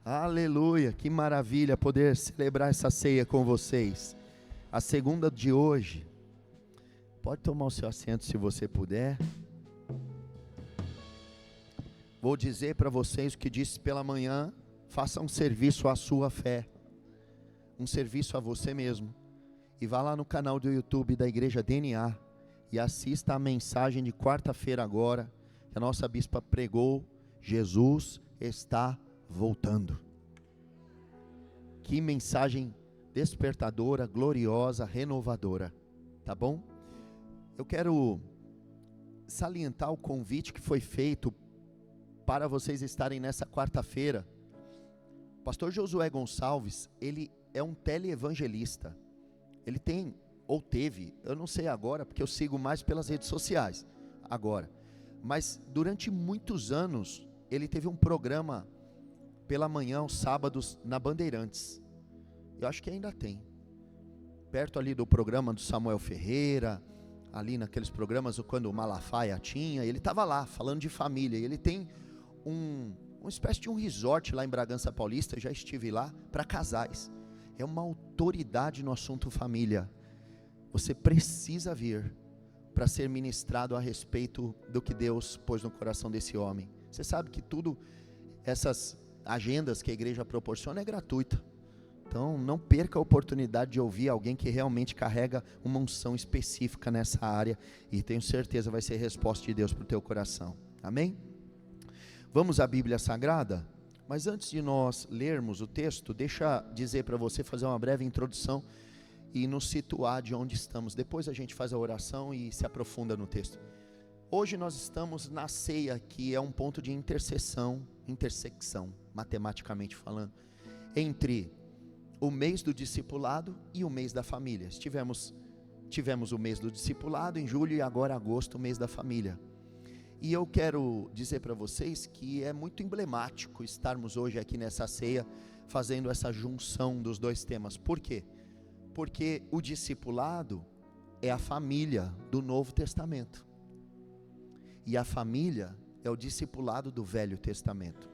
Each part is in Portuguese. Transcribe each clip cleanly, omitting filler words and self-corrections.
Aleluia, que maravilha poder celebrar essa ceia com vocês. A segunda de hoje. Pode tomar o seu assento se você puder. Vou dizer para vocês o que disse pela manhã: faça um serviço à sua fé, um serviço a você mesmo. E vá lá no canal do YouTube da Igreja DNA e assista a mensagem de quarta-feira agora, que a nossa bispa pregou: Jesus está voltando. Que mensagem despertadora, gloriosa, renovadora, tá bom? Eu quero salientar o convite que foi feito para vocês estarem nessa quarta-feira. O pastor Josué Gonçalves, ele é um teleevangelista. Ele tem, ou teve, eu não sei agora, porque eu sigo mais pelas redes sociais agora, mas durante muitos anos ele teve um programa pela manhã, aos sábados, na Bandeirantes. Eu acho que ainda tem, perto ali do programa do Samuel Ferreira, ali naqueles programas quando o Malafaia tinha. Ele estava lá falando de família. Ele tem uma espécie de um resort lá em Bragança Paulista, já estive lá, para casais. É uma autoridade no assunto família. Você precisa vir para ser ministrado a respeito do que Deus pôs no coração desse homem. Você sabe que tudo, essas agendas que a igreja proporciona é gratuita. Então não perca a oportunidade de ouvir alguém que realmente carrega uma unção específica nessa área, e tenho certeza vai ser resposta de Deus para o teu coração. Amém? Vamos à Bíblia Sagrada? Mas antes de nós lermos o texto, deixa dizer para você, fazer uma breve introdução e nos situar de onde estamos. Depois a gente faz a oração e se aprofunda no texto. Hoje nós estamos na ceia, que é um ponto de intersecção, matematicamente falando, entre o mês do discipulado e o mês da família. Tivemos o mês do discipulado em julho e agora agosto, o mês da família. E eu quero dizer para vocês que é muito emblemático estarmos hoje aqui nessa ceia, fazendo essa junção dos dois temas. Por quê? Porque o discipulado é a família do Novo Testamento. E a família é o discipulado do Velho Testamento.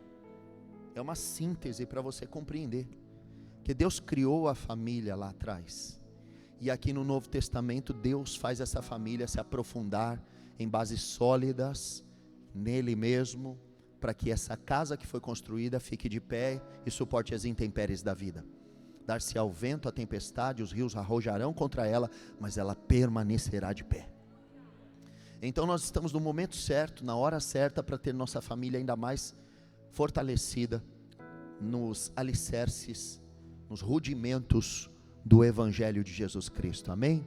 É uma síntese para você compreender que Deus criou a família lá atrás, e aqui no Novo Testamento Deus faz essa família se aprofundar em bases sólidas nele mesmo, para que essa casa que foi construída fique de pé e suporte as intempéries da vida. Dar-se ao vento a tempestade, os rios arrojarão contra ela, mas ela permanecerá de pé. Então nós estamos no momento certo, na hora certa, para ter nossa família ainda mais fortalecida nos alicerces, nos rudimentos do Evangelho de Jesus Cristo, amém?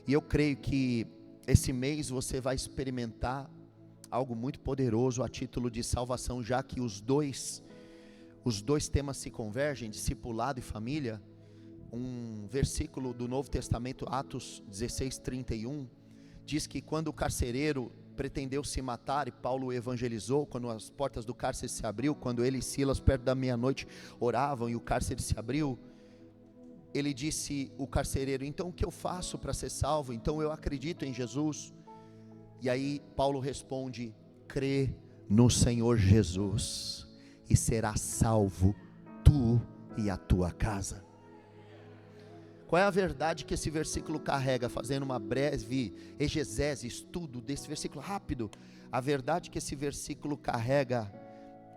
E eu creio que esse mês você vai experimentar algo muito poderoso a título de salvação, já que os dois temas se convergem, discipulado e família. Um versículo do Novo Testamento, Atos 16:31, diz que quando o carcereiro pretendeu se matar e Paulo evangelizou, quando as portas do cárcere se abriu, quando ele e Silas perto da meia-noite oravam e o cárcere se abriu, ele disse, o carcereiro: então o que eu faço para ser salvo? Então eu acredito em Jesus. E aí Paulo responde: crê no Senhor Jesus e serás salvo tu e a tua casa. Qual é a verdade que esse versículo carrega? Fazendo uma breve exegese, estudo desse versículo rápido. A verdade que esse versículo carrega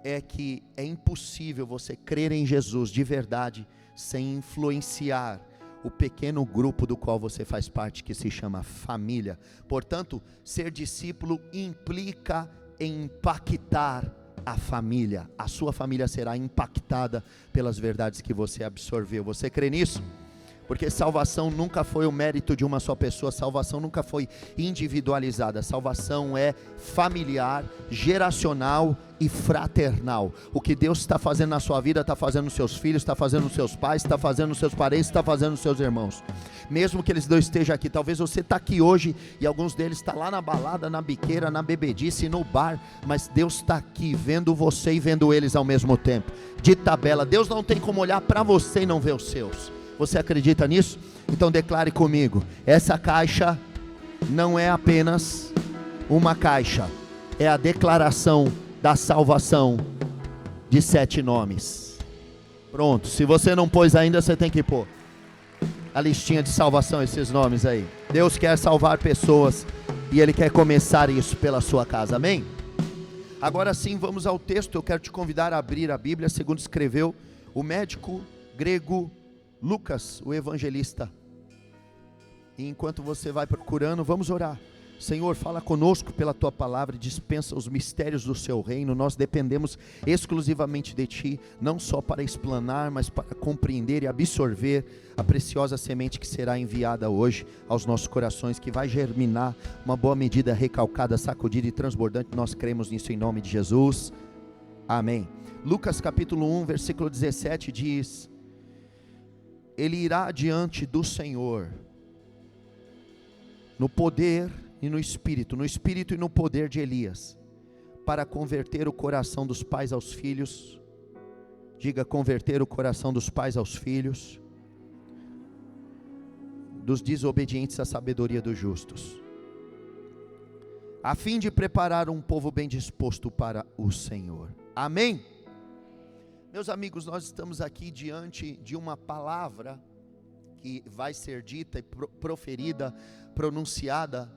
é que é impossível você crer em Jesus de verdade sem influenciar o pequeno grupo do qual você faz parte, que se chama família. Portanto, ser discípulo implica em impactar a família. A sua família será impactada pelas verdades que você absorveu. Você crê nisso? Porque salvação nunca foi o mérito de uma só pessoa, salvação nunca foi individualizada, salvação é familiar, geracional e fraternal. O que Deus está fazendo na sua vida, está fazendo nos seus filhos, está fazendo nos seus pais, está fazendo nos seus parentes, está fazendo nos seus irmãos. Mesmo que eles não estejam aqui, talvez você está aqui hoje e alguns deles estão lá na balada, na biqueira, na bebedice, no bar, mas Deus está aqui vendo você e vendo eles ao mesmo tempo. De tabela, Deus não tem como olhar para você e não ver os seus. Você acredita nisso? Então declare comigo: essa caixa não é apenas uma caixa, é a declaração da salvação de 7 nomes. Pronto, se você não pôs ainda, você tem que pôr a listinha de salvação, esses nomes aí. Deus quer salvar pessoas e Ele quer começar isso pela sua casa, amém? Agora sim, vamos ao texto. Eu quero te convidar a abrir a Bíblia, segundo escreveu o médico grego Lucas, o evangelista. E enquanto você vai procurando, vamos orar. Senhor, fala conosco pela Tua palavra e dispensa os mistérios do Seu reino. Nós dependemos exclusivamente de Ti, não só para explanar, mas para compreender e absorver a preciosa semente que será enviada hoje aos nossos corações, que vai germinar uma boa medida recalcada, sacudida e transbordante. Nós cremos nisso em nome de Jesus, amém. Lucas capítulo 1, versículo 17 diz: Ele irá diante do Senhor no poder e no espírito e no poder de Elias, para converter o coração dos pais aos filhos. Diga: converter o coração dos pais aos filhos, dos desobedientes à sabedoria dos justos, a fim de preparar um povo bem disposto para o Senhor. Amém? Meus amigos, nós estamos aqui diante de uma palavra que vai ser dita e proferida, pronunciada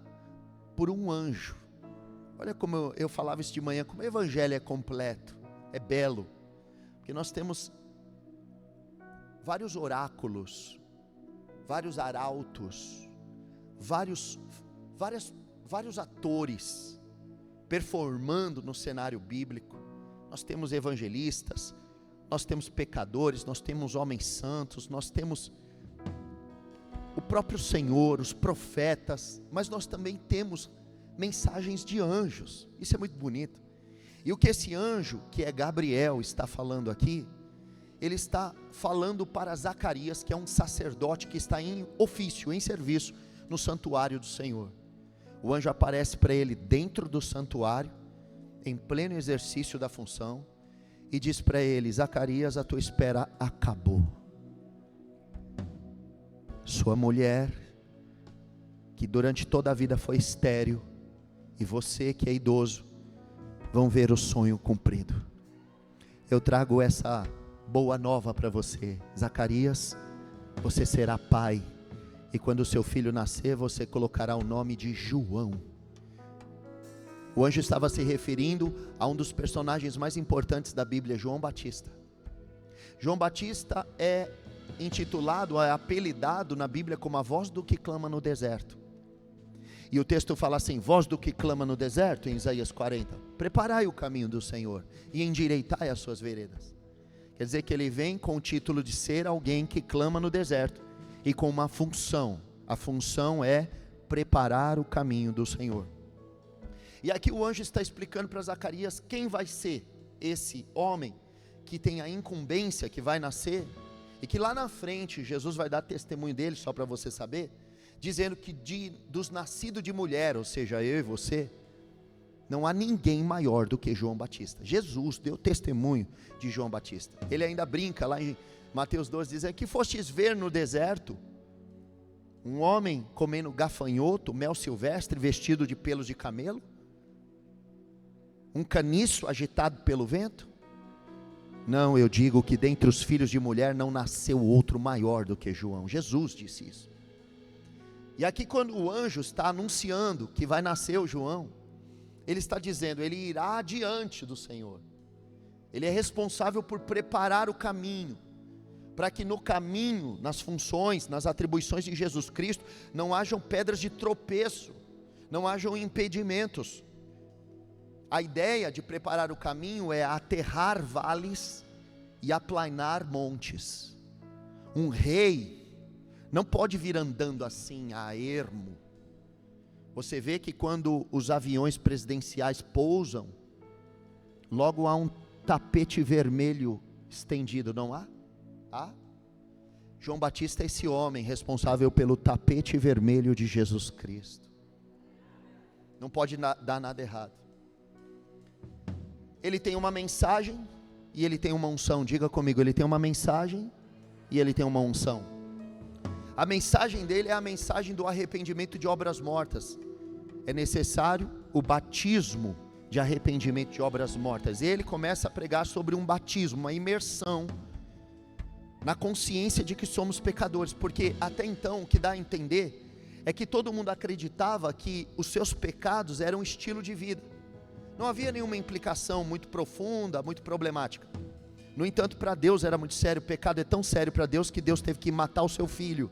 por um anjo. Olha como eu falava isso de manhã, como o evangelho é completo, é belo, porque nós temos vários oráculos, vários arautos, vários atores performando no cenário bíblico. Nós temos evangelistas, nós temos pecadores, nós temos homens santos, nós temos o próprio Senhor, os profetas, mas nós também temos mensagens de anjos. Isso é muito bonito. E o que esse anjo, que é Gabriel, está falando aqui, ele está falando para Zacarias, que é um sacerdote que está em ofício, em serviço no santuário do Senhor. O anjo aparece para ele dentro do santuário, em pleno exercício da função, e diz para ele: Zacarias, a tua espera acabou. Sua mulher, que durante toda a vida foi estéril, e você que é idoso, vão ver o sonho cumprido. Eu trago essa boa nova para você. Zacarias, você será pai, e quando o seu filho nascer, você colocará o nome de João. O anjo estava se referindo a um dos personagens mais importantes da Bíblia, João Batista. João Batista é intitulado, é apelidado na Bíblia como a voz do que clama no deserto. E o texto fala assim: voz do que clama no deserto, em Isaías 40, preparai o caminho do Senhor e endireitai as suas veredas. Quer dizer que ele vem com o título de ser alguém que clama no deserto e com uma função. A função é preparar o caminho do Senhor. E aqui o anjo está explicando para Zacarias quem vai ser esse homem que tem a incumbência, que vai nascer, e que lá na frente Jesus vai dar testemunho dele, só para você saber, dizendo que dos nascidos de mulher, ou seja, eu e você, não há ninguém maior do que João Batista. Jesus deu testemunho de João Batista. Ele ainda brinca lá em Mateus 12, dizendo que fostes ver no deserto um homem comendo gafanhoto, mel silvestre, vestido de pelos de camelo, um caniço agitado pelo vento? Não, eu digo que dentre os filhos de mulher não nasceu outro maior do que João. Jesus disse isso. E aqui quando o anjo está anunciando que vai nascer o João, ele está dizendo, ele irá adiante do Senhor. Ele é responsável por preparar o caminho, para que no caminho, nas funções, nas atribuições de Jesus Cristo, não hajam pedras de tropeço, não hajam impedimentos. A ideia de preparar o caminho é aterrar vales e aplanar montes. Um rei não pode vir andando assim a ermo. Você vê que quando os aviões presidenciais pousam, logo há um tapete vermelho estendido, não há? Há? João Batista é esse homem responsável pelo tapete vermelho de Jesus Cristo. Não pode dar nada errado. Ele tem uma mensagem e ele tem uma unção. Diga comigo, ele tem uma mensagem e ele tem uma unção. A mensagem dele é a mensagem do arrependimento de obras mortas. É necessário o batismo de arrependimento de obras mortas. Ele começa a pregar sobre um batismo, uma imersão na consciência de que somos pecadores, porque até então o que dá a entender é que todo mundo acreditava que os seus pecados eram um estilo de vida, não havia nenhuma implicação muito profunda, muito problemática. No entanto, para Deus era muito sério. O pecado é tão sério para Deus que Deus teve que matar o seu filho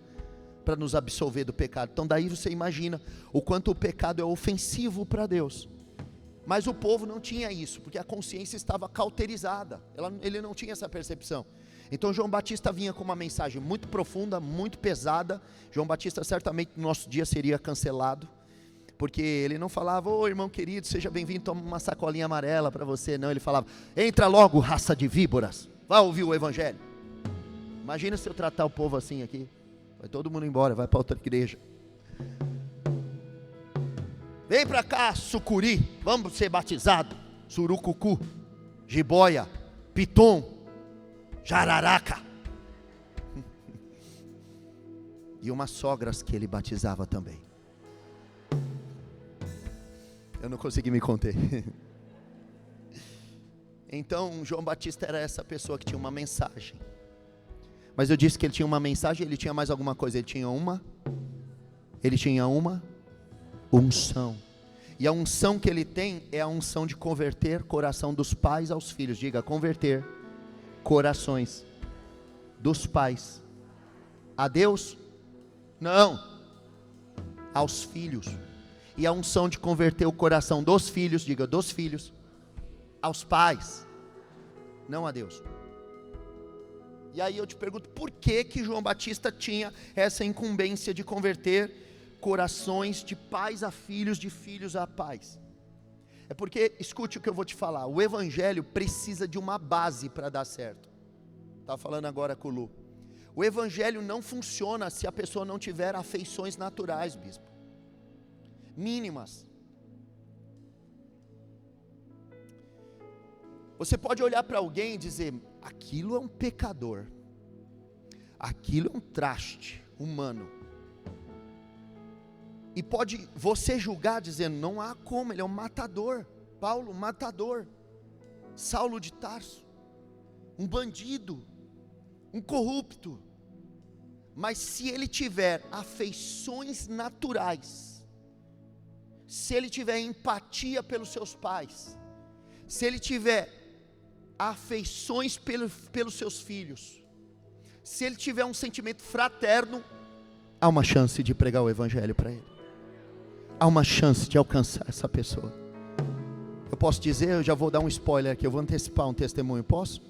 para nos absolver do pecado. Então daí você imagina o quanto o pecado é ofensivo para Deus. Mas o povo não tinha isso, porque a consciência estava cauterizada, ele não tinha essa percepção. Então João Batista vinha com uma mensagem muito profunda, muito pesada. João Batista certamente no nosso dia seria cancelado, porque ele não falava: ô irmão querido, seja bem-vindo, toma uma sacolinha amarela para você. Não, ele falava: entra logo, raça de víboras, vá ouvir o evangelho. Imagina se eu tratar o povo assim aqui, vai todo mundo embora, vai para outra igreja. Vem para cá, sucuri, vamos ser batizados. Surucucu, jiboia, piton, jararaca. E umas sogras que ele batizava também. Eu não consegui me conter. Então João Batista era essa pessoa que tinha uma mensagem. Mas eu disse que ele tinha uma mensagem, ele tinha mais alguma coisa. Ele tinha uma unção. E a unção que ele tem é a unção de converter coração dos pais aos filhos. Diga: converter corações dos pais a Deus? Não, aos filhos. E a unção de converter o coração dos filhos, diga, dos filhos, aos pais, não a Deus. E aí eu te pergunto, por que que João Batista tinha essa incumbência de converter corações de pais a filhos, de filhos a pais? É porque, escute o que eu vou te falar, o evangelho precisa de uma base para dar certo. Estava falando agora com o Lu. O evangelho não funciona se a pessoa não tiver afeições naturais, bispo, mínimas. Você pode olhar para alguém e dizer: aquilo é um pecador, aquilo é um traste humano, e pode você julgar dizendo: não há como, ele é um matador. Paulo, matador. Saulo de Tarso, um bandido, um corrupto. Mas se ele tiver afeições naturais, se ele tiver empatia pelos seus pais, se ele tiver afeições pelos seus filhos, se ele tiver um sentimento fraterno, há uma chance de pregar o evangelho para ele, há uma chance de alcançar essa pessoa. Eu posso dizer, eu já vou dar um spoiler aqui, eu vou antecipar um testemunho, posso?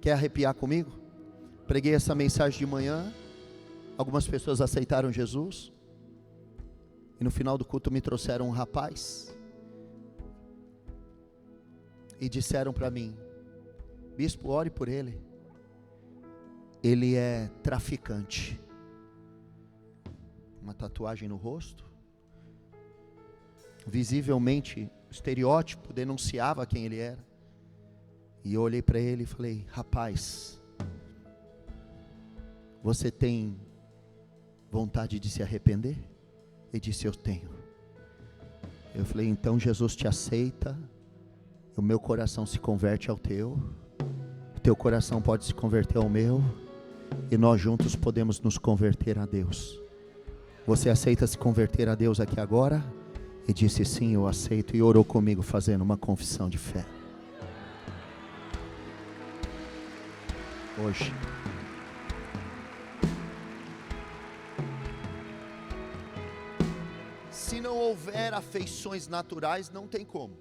Quer arrepiar comigo? Preguei essa mensagem de manhã, algumas pessoas aceitaram Jesus, e no final do culto me trouxeram um rapaz, e disseram para mim: bispo, ore por ele, ele é traficante. Uma tatuagem no rosto, visivelmente, o estereótipo denunciava quem ele era. E eu olhei para ele e falei: rapaz, você tem vontade de se arrepender? Ele disse: eu tenho. Eu falei: então Jesus te aceita, o meu coração se converte ao teu, o teu coração pode se converter ao meu, e nós juntos podemos nos converter a Deus. Você aceita se converter a Deus aqui agora? E disse: sim, eu aceito. E orou comigo fazendo uma confissão de fé. Hoje, se não houver afeições naturais, não tem como.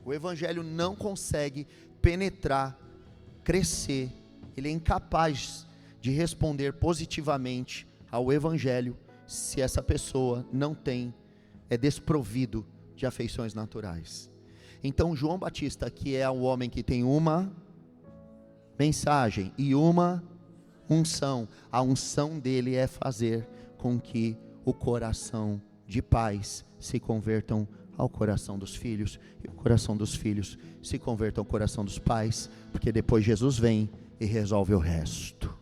O evangelho não consegue penetrar, crescer. Ele é incapaz de responder positivamente ao evangelho se essa pessoa não tem, é desprovido de afeições naturais. Então João Batista, que é o homem que tem uma mensagem e uma unção, a unção dele é fazer com que o coração de pais se convertam ao coração dos filhos, e o coração dos filhos se converta ao coração dos pais, porque depois Jesus vem e resolve o resto.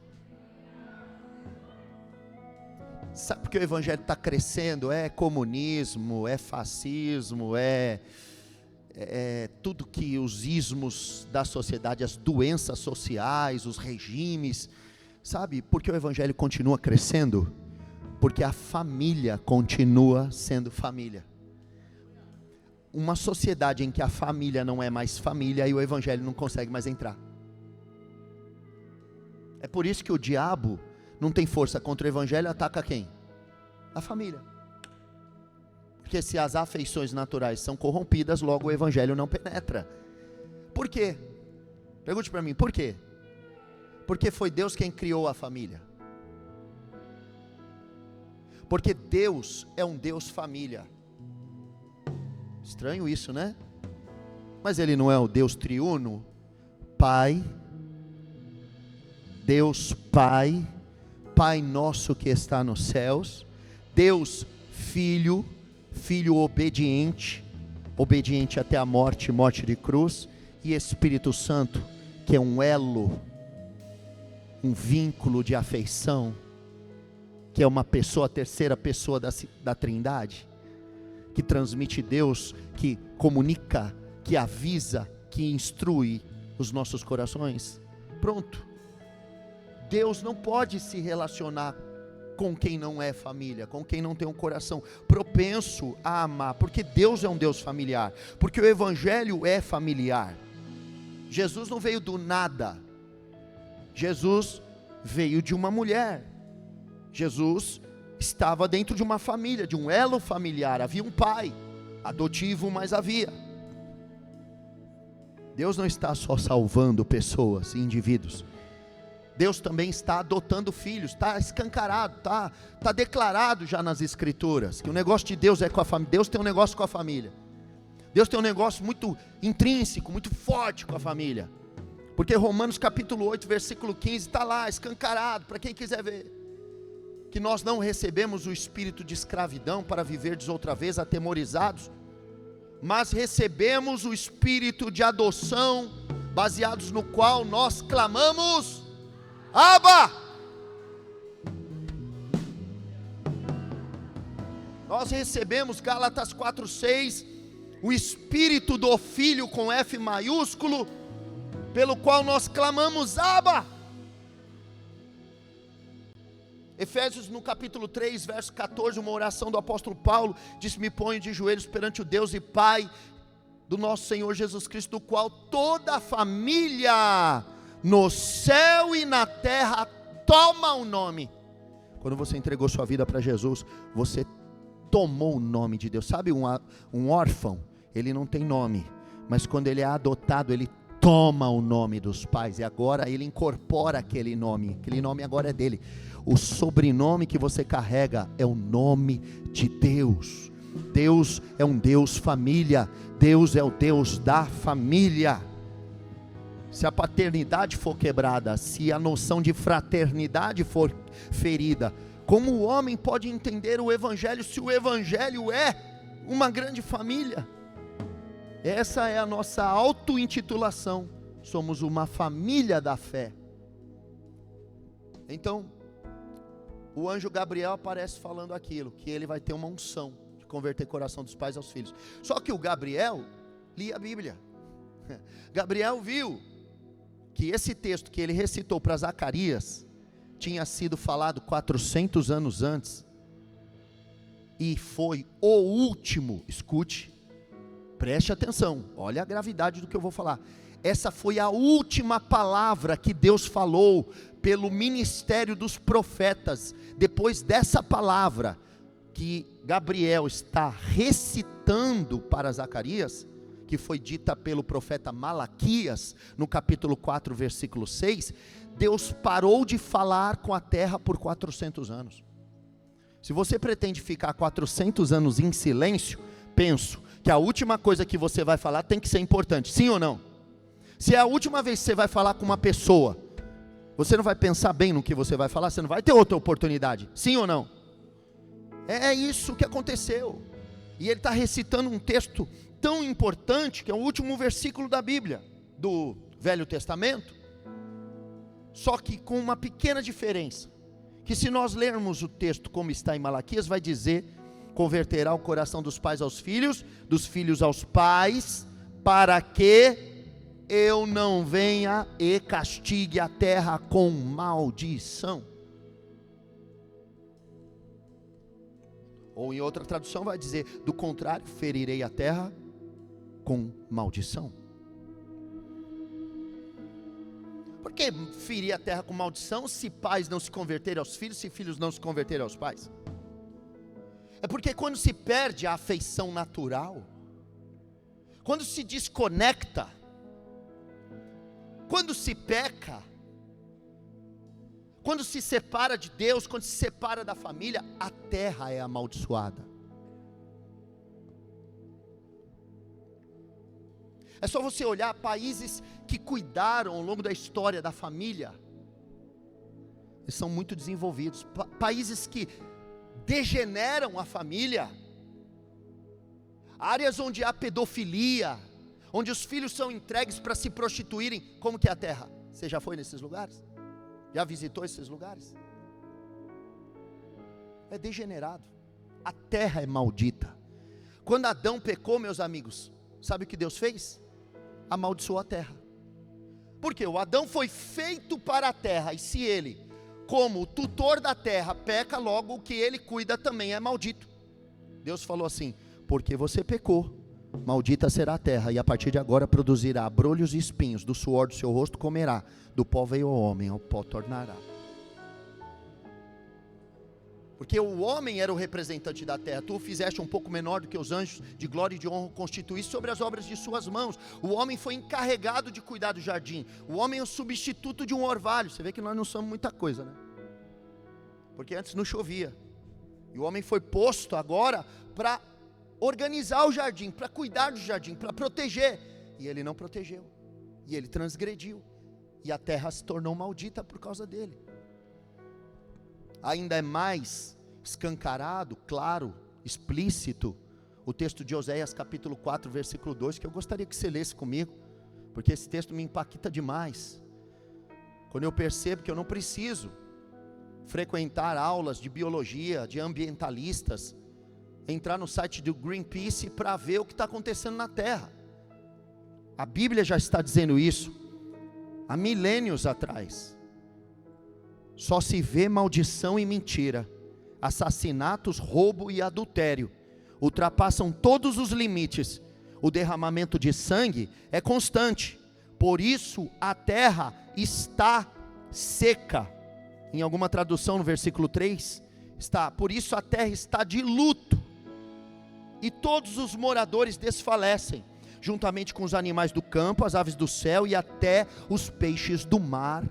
Sabe por que o evangelho está crescendo? É comunismo, é fascismo, é tudo que os ismos da sociedade, as doenças sociais, os regimes, sabe? Porque o Evangelho continua crescendo, porque a família continua sendo família. Uma sociedade em que a família não é mais família, aí o Evangelho não consegue mais entrar. É por isso que o diabo não tem força contra o Evangelho, ataca quem? A família. Porque se as afeições naturais são corrompidas, logo o Evangelho não penetra. Por quê? Pergunte para mim, por quê? Porque foi Deus quem criou a família. Porque Deus é um Deus família. Estranho isso, né? Mas Ele não é o Deus triuno? Pai, Deus Pai, Pai nosso que está nos céus, Deus Filho, Filho obediente, obediente até a morte, morte de cruz, e Espírito Santo, que é um elo, um vínculo de afeição, que é uma pessoa, a terceira pessoa da Trindade, que transmite Deus, que comunica, que avisa, que instrui os nossos corações. Pronto. Deus não pode se relacionar com quem não é família, com quem não tem um coração propenso a amar, porque Deus é um Deus familiar, porque o Evangelho é familiar. Jesus não veio do nada, Jesus veio de uma mulher, Jesus estava dentro de uma família, de um elo familiar, havia um pai, adotivo, mas havia. Deus não está só salvando pessoas e indivíduos, Deus também está adotando filhos, está escancarado, está declarado já nas Escrituras, que o negócio de Deus é com a família. Deus tem um negócio com a família, Deus tem um negócio muito intrínseco, muito forte com a família, porque Romanos capítulo 8, versículo 15, está lá, escancarado, para quem quiser ver, que nós não recebemos o espírito de escravidão para viverdes outra vez atemorizados, mas recebemos o espírito de adoção, baseados no qual nós clamamos, Abba! Nós recebemos, Gálatas 4:6, o Espírito do Filho com F maiúsculo, pelo qual nós clamamos, Abba! Efésios no capítulo 3, verso 14, uma oração do apóstolo Paulo, diz: me ponho de joelhos perante o Deus e Pai do nosso Senhor Jesus Cristo, do qual toda a família no céu e na terra toma o nome. Quando você entregou sua vida para Jesus, você tomou o nome de Deus. Sabe, um órfão, ele não tem nome, mas quando ele é adotado, ele toma o nome dos pais, e agora ele incorpora aquele nome agora é dele. O sobrenome que você carrega é o nome de Deus. Deus é um Deus família, Deus é o Deus da família. Se a paternidade for quebrada, se a noção de fraternidade for ferida, como o homem pode entender o Evangelho, se o Evangelho é uma grande família? Essa é a nossa auto-intitulação, somos uma família da fé. Então, o anjo Gabriel aparece falando aquilo, que ele vai ter uma unção de converter o coração dos pais aos filhos. Só que o Gabriel lia a Bíblia, Gabriel viu que esse texto que ele recitou para Zacarias, tinha sido falado 400 anos antes, e foi o último, escute, preste atenção, olha a gravidade do que eu vou falar, essa foi a última palavra que Deus falou, pelo ministério dos profetas, depois dessa palavra, que Gabriel está recitando para Zacarias, que foi dita pelo profeta Malaquias, no capítulo 4, versículo 6, Deus parou de falar com a terra por 400 anos. Se você pretende ficar 400 anos em silêncio, penso que a última coisa que você vai falar tem que ser importante, sim ou não? Se é a última vez que você vai falar com uma pessoa, você não vai pensar bem no que você vai falar, você não vai ter outra oportunidade, sim ou não? É isso que aconteceu, e ele está recitando um texto tão importante, que é o último versículo da Bíblia, do Velho Testamento, só que com uma pequena diferença, que se nós lermos o texto como está em Malaquias, vai dizer, converterá o coração dos pais aos filhos, dos filhos aos pais, para que eu não venha e castigue a terra com maldição. Ou em outra tradução vai dizer, do contrário, ferirei a terra com maldição. Por que ferir a terra com maldição se pais não se converterem aos filhos, se filhos não se converterem aos pais? É porque quando se perde a afeição natural, quando se desconecta, quando se peca, quando se separa de Deus, quando se separa da família, a terra é amaldiçoada. É só você olhar países que cuidaram ao longo da história da família, eles são muito desenvolvidos. Países que degeneram a família, áreas onde há pedofilia, onde os filhos são entregues para se prostituírem. Como que é a terra? Você já foi nesses lugares? Já visitou esses lugares? É degenerado. A terra é maldita. Quando Adão pecou, meus amigos, sabe o que Deus fez? Amaldiçoou a terra. Porque o Adão foi feito para a terra, e se ele, como o tutor da terra, peca, logo o que ele cuida também é maldito. Deus falou assim: porque você pecou, maldita será a terra, e a partir de agora produzirá abrolhos e espinhos, do suor do seu rosto comerá, do pó veio o homem, ao pó tornará. Porque o homem era o representante da terra. Tu o fizeste um pouco menor do que os anjos, de glória e de honra constituíste sobre as obras de suas mãos. O homem foi encarregado de cuidar do jardim. O homem é o substituto de um orvalho. Você vê que nós não somos muita coisa, né? Porque antes não chovia, e o homem foi posto agora para organizar o jardim, para cuidar do jardim, para proteger, e ele não protegeu, e ele transgrediu, e a terra se tornou maldita por causa dele. Ainda é mais escancarado, claro, explícito, o texto de Oséias capítulo 4 versículo 2, que eu gostaria que você lesse comigo, porque esse texto me impacta demais, quando eu percebo que eu não preciso frequentar aulas de biologia, de ambientalistas, entrar no site do Greenpeace para ver o que está acontecendo na terra. A Bíblia já está dizendo isso há milênios atrás. Só se vê maldição e mentira, assassinatos, roubo e adultério, ultrapassam todos os limites. O derramamento de sangue é constante, por isso a terra está seca. Em alguma tradução no versículo 3, está, por isso a terra está de luto, e todos os moradores desfalecem, juntamente com os animais do campo, as aves do céu e até os peixes do mar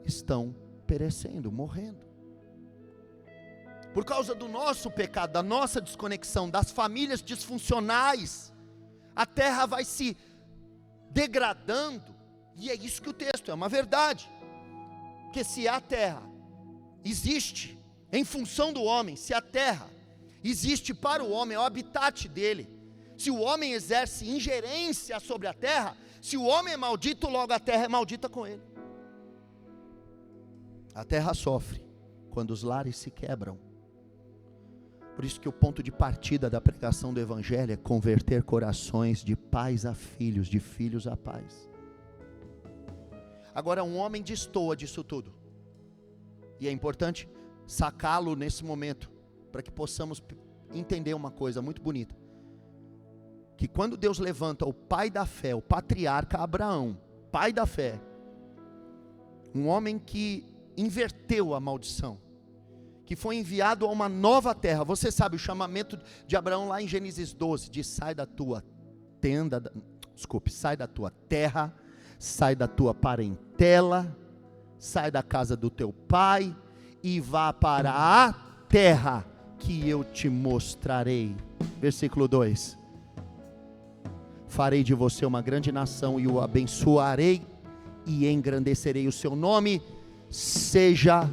estão perecendo, morrendo. Por causa do nosso pecado, da nossa desconexão, das famílias disfuncionais, a terra vai se degradando, e é isso que o texto é uma verdade. Porque se a terra existe em função do homem, se a terra existe para o homem, é o habitat dele, se o homem exerce ingerência sobre a terra, se o homem é maldito, logo a terra é maldita com ele. A terra sofre quando os lares se quebram. Por isso que o ponto de partida da pregação do evangelho é converter corações de pais a filhos, de filhos a pais. Agora um homem destoa disso tudo, e é importante sacá-lo nesse momento, para que possamos entender uma coisa muito bonita, que quando Deus levanta o pai da fé, o patriarca Abraão, pai da fé, um homem que inverteu a maldição, que foi enviado a uma nova terra. Você sabe o chamamento de Abraão lá em Gênesis 12, diz: sai da tua sai da tua terra, sai da tua parentela, sai da casa do teu pai e vá para a terra que eu te mostrarei. Versículo 2: farei de você uma grande nação e o abençoarei e engrandecerei o seu nome. Seja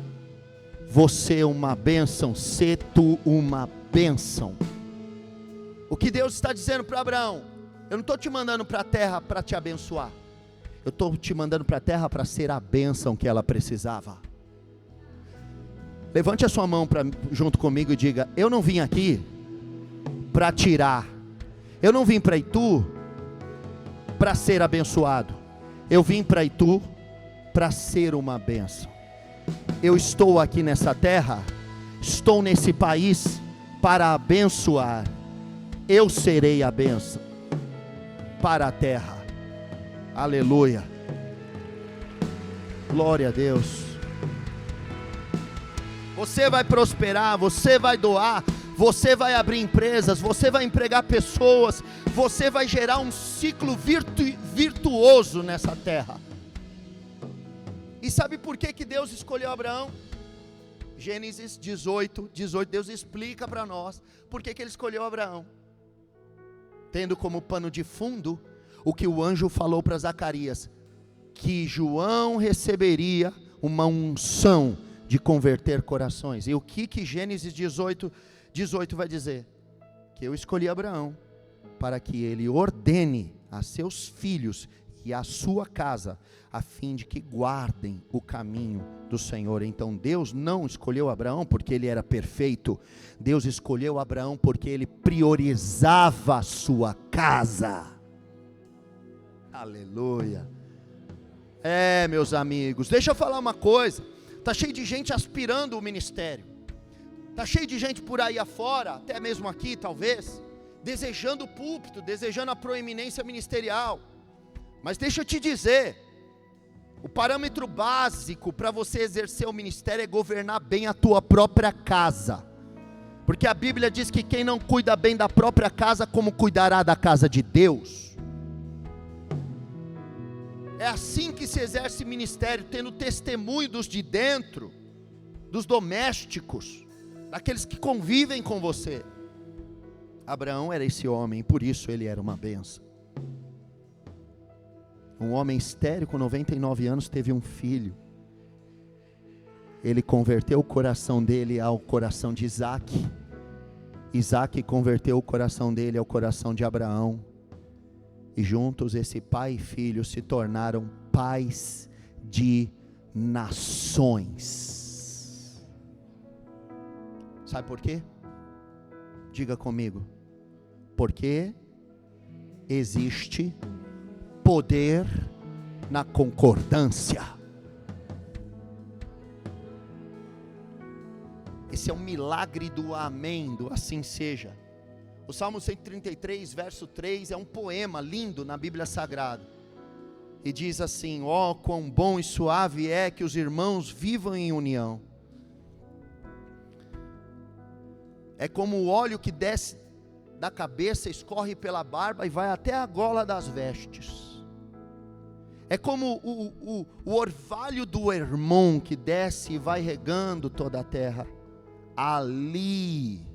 você uma bênção, se tu uma bênção. O que Deus está dizendo para Abraão: eu não estou te mandando para a terra para te abençoar, eu estou te mandando para a terra para ser a bênção que ela precisava. Levante a sua mão junto comigo e diga: eu não vim aqui para tirar, eu não vim para Itu para ser abençoado. Eu vim para Itu para ser uma bênção. Eu estou aqui nessa terra, estou nesse país para abençoar. Eu serei a bênção para a terra. Aleluia. Glória a Deus. Você vai prosperar, você vai doar, você vai abrir empresas, você vai empregar pessoas, você vai gerar um ciclo virtuoso nessa terra. E sabe por que Deus escolheu Abraão? Gênesis 18, Deus explica para nós por que Ele escolheu Abraão. Tendo como pano de fundo o que o anjo falou para Zacarias, que João receberia uma unção de converter corações. E o que Gênesis 18 vai dizer? Que eu escolhi Abraão para que ele ordene a seus filhos e a sua casa, a fim de que guardem o caminho do Senhor. Então Deus não escolheu Abraão porque ele era perfeito. Deus escolheu Abraão porque ele priorizava a sua casa. Aleluia. Meus amigos, deixa eu falar uma coisa. Está cheio de gente aspirando o ministério. Está cheio de gente por aí afora, até mesmo aqui talvez, desejando o púlpito, desejando a proeminência ministerial. Mas deixa eu te dizer, o parâmetro básico para você exercer o ministério é governar bem a tua própria casa. Porque a Bíblia diz que quem não cuida bem da própria casa, como cuidará da casa de Deus? É assim que se exerce ministério, tendo testemunho dos de dentro, dos domésticos, daqueles que convivem com você. Abraão era esse homem, e por isso ele era uma bênção. Um homem estéril com 99 anos teve um filho. Ele converteu o coração dele ao coração de Isaac. Isaac converteu o coração dele ao coração de Abraão. E juntos esse pai e filho se tornaram pais de nações. Sabe por quê? Diga comigo. Porque existe poder na concordância. Esse é um milagre do amém, do assim seja. O Salmo 133, verso 3, é um poema lindo na Bíblia Sagrada. E diz assim: ó, quão bom e suave é que os irmãos vivam em união. É como o óleo que desce da cabeça, escorre pela barba e vai até a gola das vestes. É como o orvalho do Hermon que desce e vai regando toda a terra. Ali,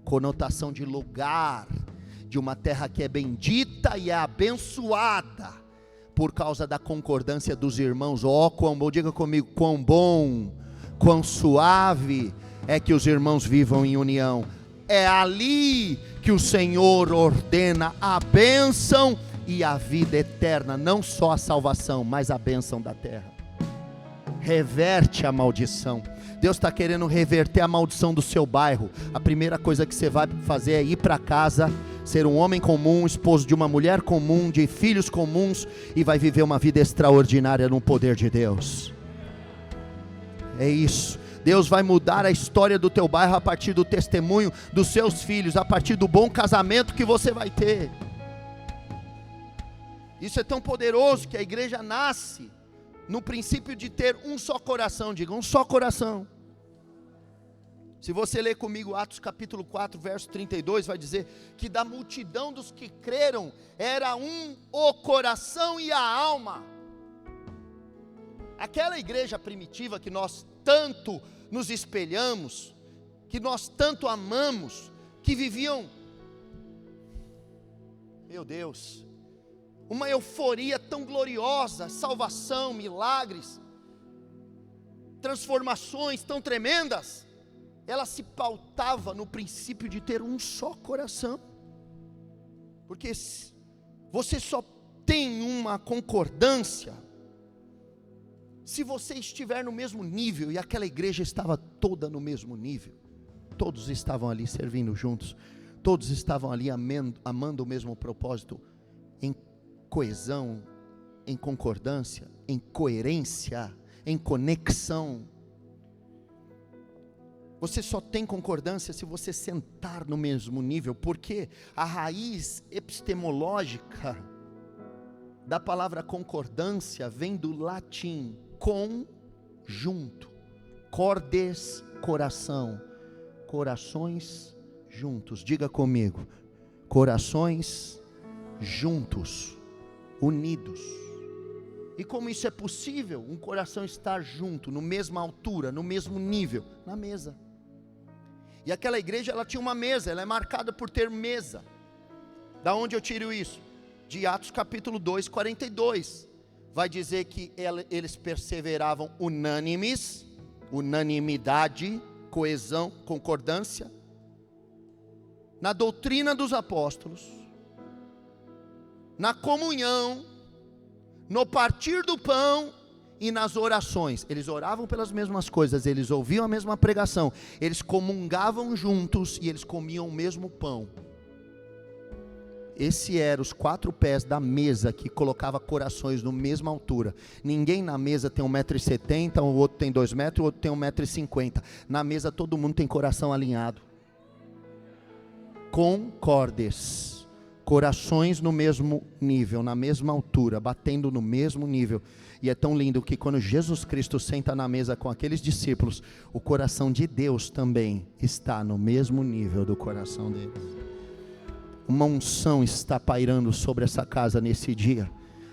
conotação de lugar, de uma terra que é bendita e é abençoada, por causa da concordância dos irmãos. Ó, quão bom, diga comigo, quão bom, quão suave é que os irmãos vivam em união. É ali que o Senhor ordena a bênção e a vida eterna, não só a salvação, mas a bênção da terra. Reverte a maldição. Deus está querendo reverter a maldição do seu bairro. A primeira coisa que você vai fazer é ir para casa, ser um homem comum, esposo de uma mulher comum, de filhos comuns, e vai viver uma vida extraordinária no poder de Deus. É isso. Deus vai mudar a história do teu bairro a partir do testemunho dos seus filhos, a partir do bom casamento que você vai ter. Isso é tão poderoso que a igreja nasce no princípio de ter um só coração. Diga, um só coração. Se você ler comigo Atos capítulo 4, verso 32, vai dizer que da multidão dos que creram, era o coração e a alma. Aquela igreja primitiva que nós tanto nos espelhamos, que nós tanto amamos, que viviam, meu Deus, uma euforia tão gloriosa, salvação, milagres, transformações tão tremendas, ela se pautava no princípio de ter um só coração, porque você só tem uma concordância se você estiver no mesmo nível, e aquela igreja estava toda no mesmo nível, todos estavam ali servindo juntos, todos estavam ali amando o mesmo propósito, em coesão, em concordância, em coerência, em conexão. Você só tem concordância se você sentar no mesmo nível, porque a raiz epistemológica da palavra concordância vem do latim conjunto, cordes, coração, corações juntos. Diga comigo, corações juntos, unidos. E como isso é possível? Um coração estar junto, na mesma altura, no mesmo nível, na mesa. E aquela igreja, ela tinha uma mesa, ela é marcada por ter mesa. Da onde eu tiro isso? De Atos capítulo 2, 42. Vai dizer que eles perseveravam unânimes, unanimidade, coesão, concordância, na doutrina dos apóstolos, na comunhão, no partir do pão e nas orações. Eles oravam pelas mesmas coisas, eles ouviam a mesma pregação, eles comungavam juntos e eles comiam o mesmo pão. Esse eram os 4 pés da mesa que colocava corações na mesma altura. Ninguém na mesa tem 1,70 m, o outro tem 2 metros, o outro tem 1,50 m. Na mesa todo mundo tem coração alinhado. Concordes, corações no mesmo nível, na mesma altura, batendo no mesmo nível. E é tão lindo que quando Jesus Cristo senta na mesa com aqueles discípulos, o coração de Deus também está no mesmo nível do coração deles. Uma unção está pairando sobre essa casa nesse dia.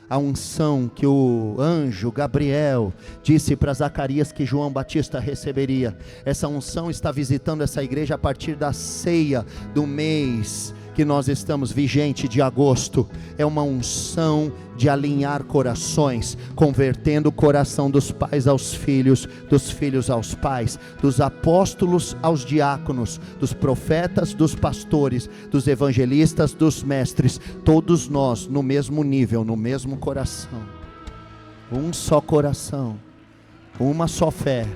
A unção que o anjo Gabriel disse para Zacarias que João Batista receberia. Essa unção está visitando essa igreja a partir da ceia do mês que nós estamos vigente de agosto. É uma unção de alinhar corações, convertendo o coração dos pais aos filhos, dos filhos aos pais, dos apóstolos aos diáconos, dos profetas, dos pastores, dos evangelistas, dos mestres, todos nós no mesmo nível, no mesmo coração. Um só coração, uma só fé,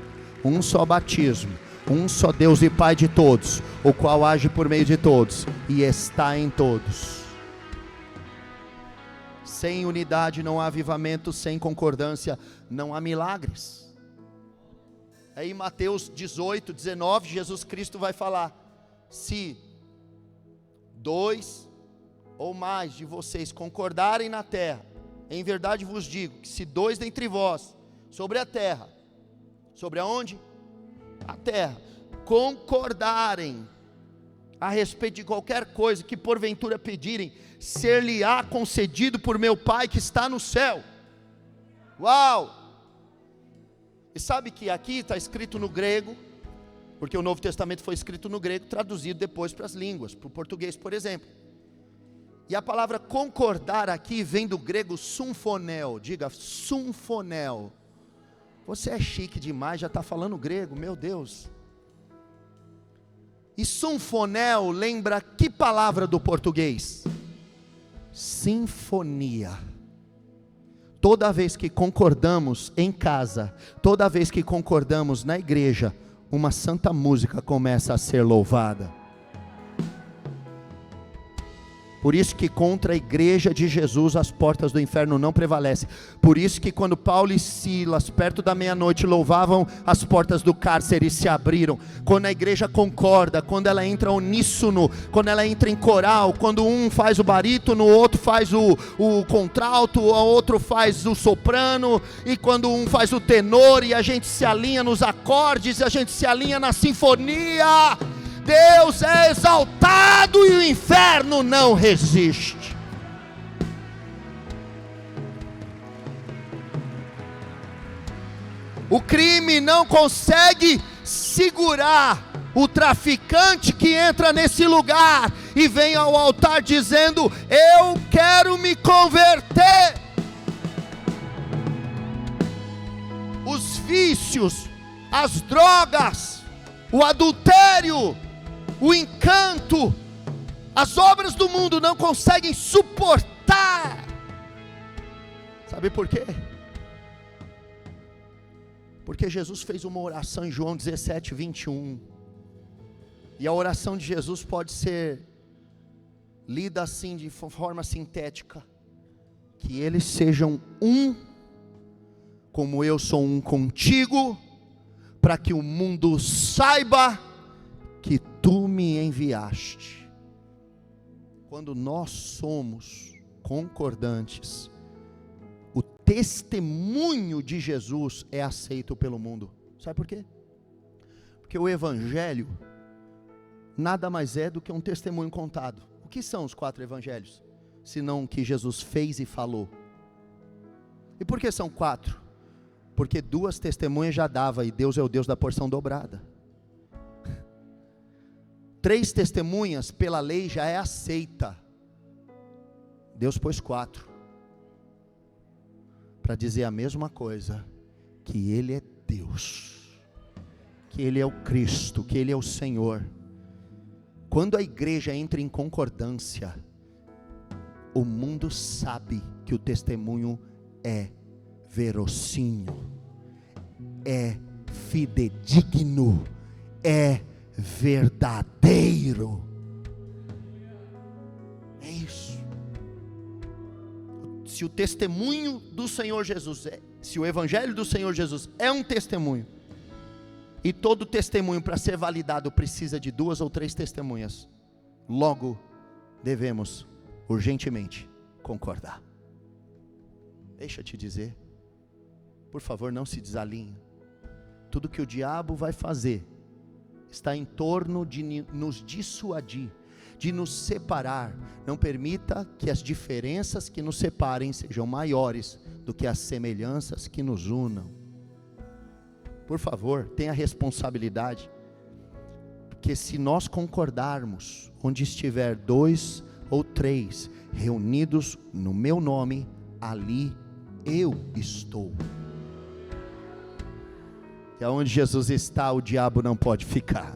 um só batismo, um só Deus e Pai de todos, o qual age por meio de todos e está em todos. Sem unidade não há avivamento, sem concordância não há milagres. Aí em Mateus 18, 19, Jesus Cristo vai falar: se 2 ou mais de vocês concordarem na terra, em verdade vos digo, que se 2 dentre vós, sobre a terra, sobre aonde? A terra, concordarem a respeito de qualquer coisa que porventura pedirem, ser-lhe-á concedido por meu Pai que está no céu. Uau! E sabe que aqui está escrito no grego, porque o Novo Testamento foi escrito no grego, traduzido depois para as línguas, para o português, por exemplo. E a palavra concordar aqui vem do grego symphonel. Diga, symphonel. Você é chique demais, já está falando grego, meu Deus. E symphonel lembra que palavra do português? Sinfonia. Toda vez que concordamos em casa, toda vez que concordamos na igreja, uma santa música começa a ser louvada. Por isso que contra a igreja de Jesus as portas do inferno não prevalecem. Por isso que quando Paulo e Silas, perto da meia-noite, louvavam, as portas do cárcere se abriram. Quando a igreja concorda, quando ela entra uníssono, quando ela entra em coral, quando um faz o barítono, o outro faz o contralto, o outro faz o soprano, e quando um faz o tenor, e a gente se alinha nos acordes, e a gente se alinha na sinfonia, Deus é exaltado e o inferno não resiste. O crime não consegue segurar o traficante que entra nesse lugar e vem ao altar dizendo: eu quero me converter. Os vícios, as drogas, o adultério, o encanto, as obras do mundo não conseguem suportar. Sabe por quê? Porque Jesus fez uma oração em João 17, 21. E a oração de Jesus pode ser lida assim, de forma sintética: que eles sejam um, como eu sou um contigo, para que o mundo saiba que tu me enviaste. Quando nós somos concordantes, o testemunho de Jesus é aceito pelo mundo. Sabe por quê? Porque o evangelho nada mais é do que um testemunho contado. O que são os 4 evangelhos? Senão o que Jesus fez e falou. E por que são 4? Porque 2 testemunhas já dava, e Deus é o Deus da porção dobrada. 3 testemunhas pela lei já é aceita. Deus pôs 4 para dizer a mesma coisa, que Ele é Deus, que Ele é o Cristo, que Ele é o Senhor. Quando a igreja entra em concordância, o mundo sabe que o testemunho é verossímil, é fidedigno, é verdadeiro. É isso. Se o testemunho do Senhor Jesus se o evangelho do Senhor Jesus é um testemunho, e todo testemunho para ser validado precisa de 2 ou 3 testemunhas, logo devemos urgentemente concordar. Deixa eu te dizer, por favor, não se desalinhe. Tudo que o diabo vai fazer está em torno de nos dissuadir, de nos separar. Não permita que as diferenças que nos separem sejam maiores do que as semelhanças que nos unam. Por favor, tenha responsabilidade, porque se nós concordarmos, onde estiver 2 ou 3 reunidos no meu nome, ali eu estou. E aonde Jesus está, o diabo não pode ficar.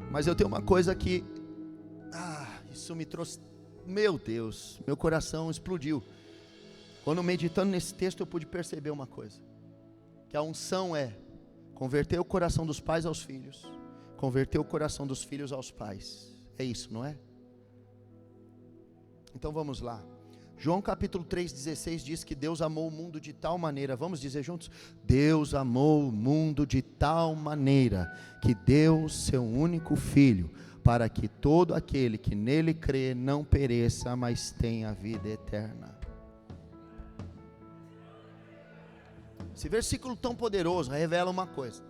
Mas eu tenho uma coisa que, isso me trouxe, meu Deus, meu coração explodiu. Quando meditando nesse texto eu pude perceber uma coisa, que a unção é converter o coração dos pais aos filhos, converter o coração dos filhos aos pais. É isso, não é? Então vamos lá. João capítulo 3,16 diz que Deus amou o mundo de tal maneira, vamos dizer juntos? Deus amou o mundo de tal maneira, que deu seu único filho, para que todo aquele que nele crê não pereça, mas tenha vida eterna. Esse versículo tão poderoso revela uma coisa.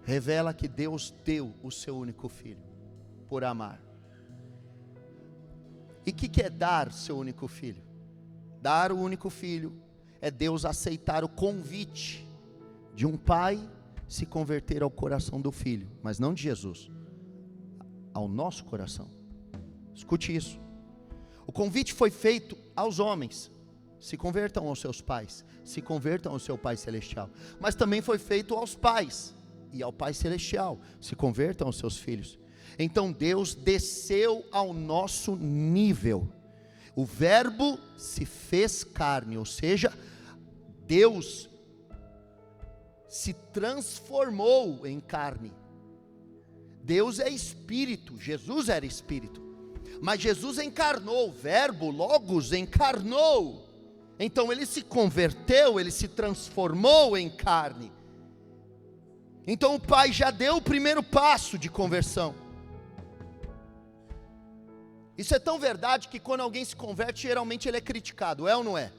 Revela que Deus deu o seu único filho, por amar. E o que é dar seu único filho? Dar o único filho é Deus aceitar o convite de um pai se converter ao coração do filho, mas não de Jesus, ao nosso coração. Escute isso. O convite foi feito aos homens: se convertam aos seus pais, se convertam ao seu Pai Celestial. Mas também foi feito aos pais e ao Pai Celestial: se convertam aos seus filhos. Então Deus desceu ao nosso nível. O verbo se fez carne, ou seja, Deus se transformou em carne. Deus é espírito, Jesus era espírito, mas Jesus encarnou, o verbo logos encarnou. Então ele se converteu, ele se transformou em carne. Então o Pai já deu o primeiro passo de conversão. Isso é tão verdade que quando alguém se converte, geralmente ele é criticado, é ou não é?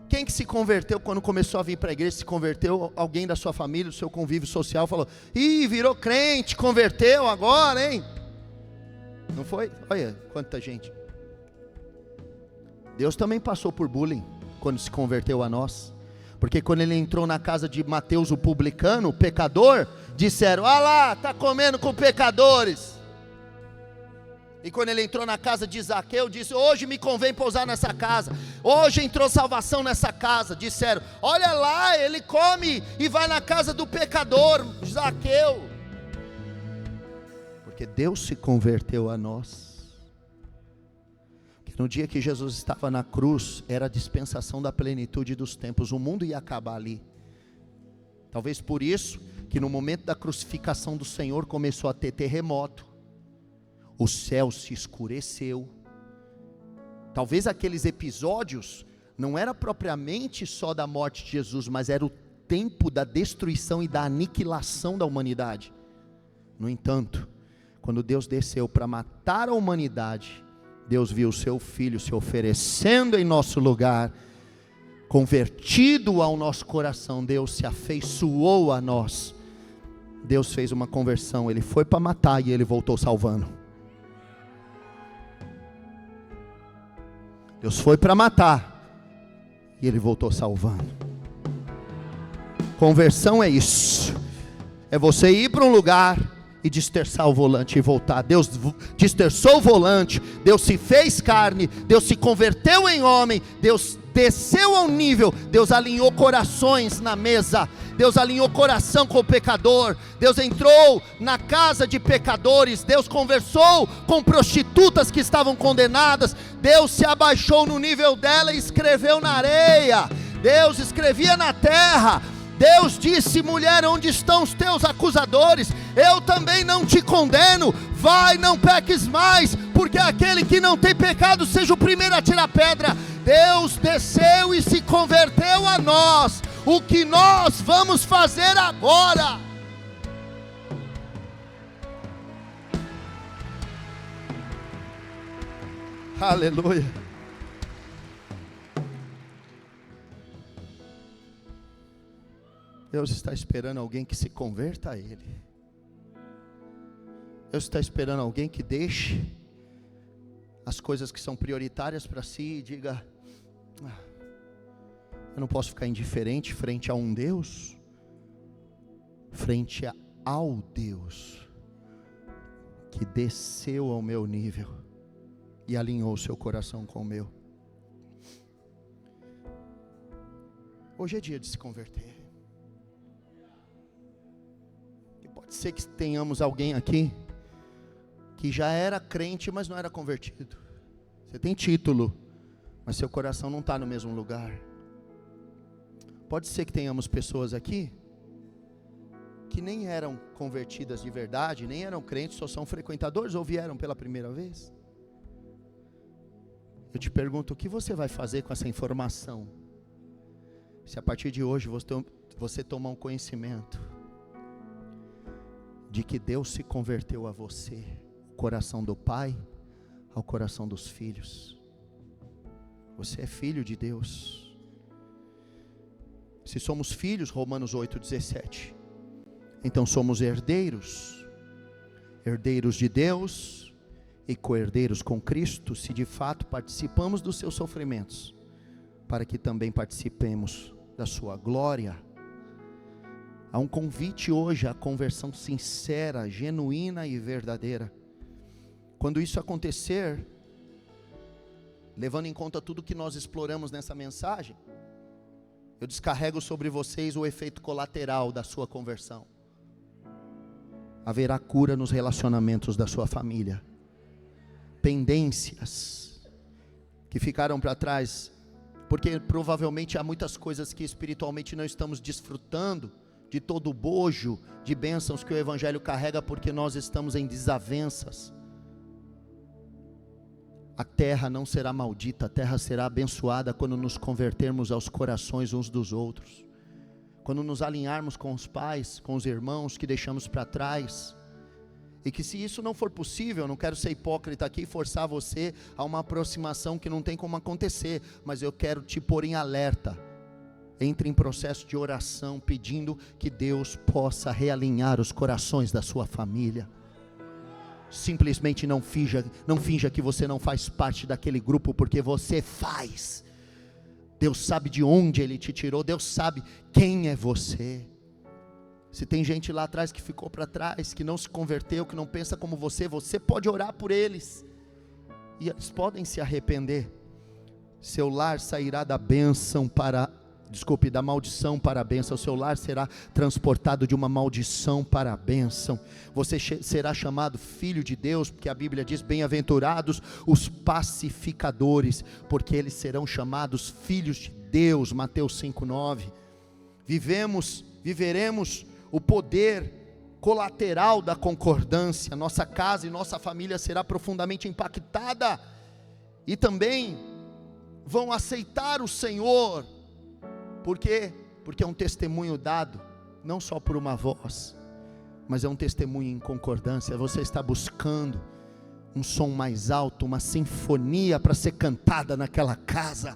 Quem que se converteu quando começou a vir para a igreja, se converteu? Alguém da sua família, do seu convívio social, falou: ih, virou crente, converteu agora, hein? Não foi? Olha quanta gente. Deus também passou por bullying quando se converteu a nós, porque quando ele entrou na casa de Mateus o publicano, o pecador, disseram: ah lá, está comendo com pecadores. E quando ele entrou na casa de Zaqueu, disse: hoje me convém pousar nessa casa, hoje entrou salvação nessa casa. Disseram: olha lá, ele come e vai na casa do pecador, Zaqueu. Porque Deus se converteu a nós. No dia que Jesus estava na cruz, era a dispensação da plenitude dos tempos, o mundo ia acabar ali. Talvez por isso, que no momento da crucificação do Senhor, começou a ter terremoto. o céu se escureceu. Talvez aqueles episódios não era propriamente só da morte de Jesus, mas era o tempo da destruição e da aniquilação da humanidade. No entanto, quando Deus desceu para matar a humanidade, Deus viu o seu Filho se oferecendo em nosso lugar, convertido ao nosso coração. Deus se afeiçoou a nós. Deus fez uma conversão, Ele foi para matar e Ele voltou salvando. Deus foi para matar e Ele voltou salvando. Conversão é isso, é você ir para um lugar e desterçar o volante e voltar. Deus desterçou o volante, Deus se fez carne, Deus se converteu em homem, Deus desceu ao nível, Deus alinhou corações na mesa, Deus alinhou coração com o pecador, Deus entrou na casa de pecadores, Deus conversou com prostitutas que estavam condenadas, Deus se abaixou no nível dela e escreveu na areia, Deus escrevia na terra. Deus disse: mulher, onde estão os teus acusadores? Eu também não te condeno, vai, não peques mais, porque aquele que não tem pecado seja o primeiro a tirar pedra. Deus desceu e se converteu a nós. O que nós vamos fazer agora? Aleluia. Deus está esperando alguém que se converta a Ele. Deus está esperando alguém que deixe as coisas que são prioritárias para si e diga: eu não posso ficar indiferente frente a um Deus, frente ao Deus que desceu ao meu nível e alinhou o seu coração com o meu. Hoje é dia de se converter. Pode ser que tenhamos alguém aqui que já era crente, mas não era convertido. Você tem título, mas seu coração não está no mesmo lugar. Pode ser que tenhamos pessoas aqui que nem eram convertidas de verdade, nem eram crentes, só são frequentadores ou vieram pela primeira vez. Eu te pergunto, o que você vai fazer com essa informação? Se a partir de hoje você tomar um conhecimento de que Deus se converteu a você, o coração do Pai ao coração dos filhos. Você é filho de Deus. Se somos filhos, Romanos 8,17, então somos herdeiros, herdeiros de Deus e co-herdeiros com Cristo, se de fato participamos dos seus sofrimentos, para que também participemos da sua glória. Há um convite hoje à conversão sincera, genuína e verdadeira. Quando isso acontecer, levando em conta tudo que nós exploramos nessa mensagem, eu descarrego sobre vocês o efeito colateral da sua conversão. Haverá cura nos relacionamentos da sua família. Pendências que ficaram para trás, porque provavelmente há muitas coisas que espiritualmente não estamos desfrutando de todo o bojo de bênçãos que o Evangelho carrega, porque nós estamos em desavenças. A terra não será maldita, a terra será abençoada quando nos convertermos aos corações uns dos outros, quando nos alinharmos com os pais, com os irmãos que deixamos para trás. E que se isso não for possível, eu não quero ser hipócrita aqui e forçar você a uma aproximação que não tem como acontecer, mas eu quero te pôr em alerta. Entre em processo de oração, pedindo que Deus possa realinhar os corações da sua família. Simplesmente não finja que você não faz parte daquele grupo, porque você faz. Deus sabe de onde Ele te tirou, Deus sabe quem é você. Se tem gente lá atrás que ficou para trás, que não se converteu, que não pensa como você pode orar por eles, e eles podem se arrepender. Seu lar sairá da maldição para a bênção. O seu lar será transportado de uma maldição para a bênção. Você será chamado filho de Deus, porque a Bíblia diz: bem-aventurados os pacificadores, porque eles serão chamados filhos de Deus. Mateus 5,9. Viveremos o poder colateral da concordância, nossa casa e nossa família será profundamente impactada, e também vão aceitar o Senhor. Por quê? Porque é um testemunho dado, não só por uma voz, mas é um testemunho em concordância. Você está buscando um som mais alto, uma sinfonia para ser cantada naquela casa.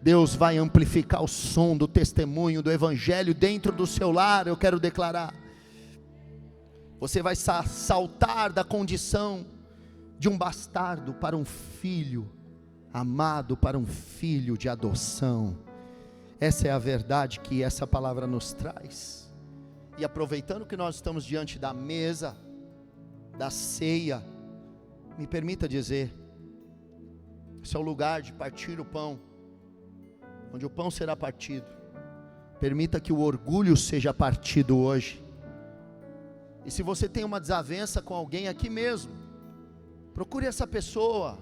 Deus vai amplificar o som do testemunho do Evangelho dentro do seu lar. Eu quero declarar, você vai saltar da condição de um bastardo para um filho amado, para um filho de adoção. Essa é a verdade que essa palavra nos traz. E aproveitando que nós estamos diante da mesa, da ceia, me permita dizer, esse é o lugar de partir o pão, onde o pão será partido. Permita que o orgulho seja partido hoje. E se você tem uma desavença com alguém aqui mesmo, procure essa pessoa,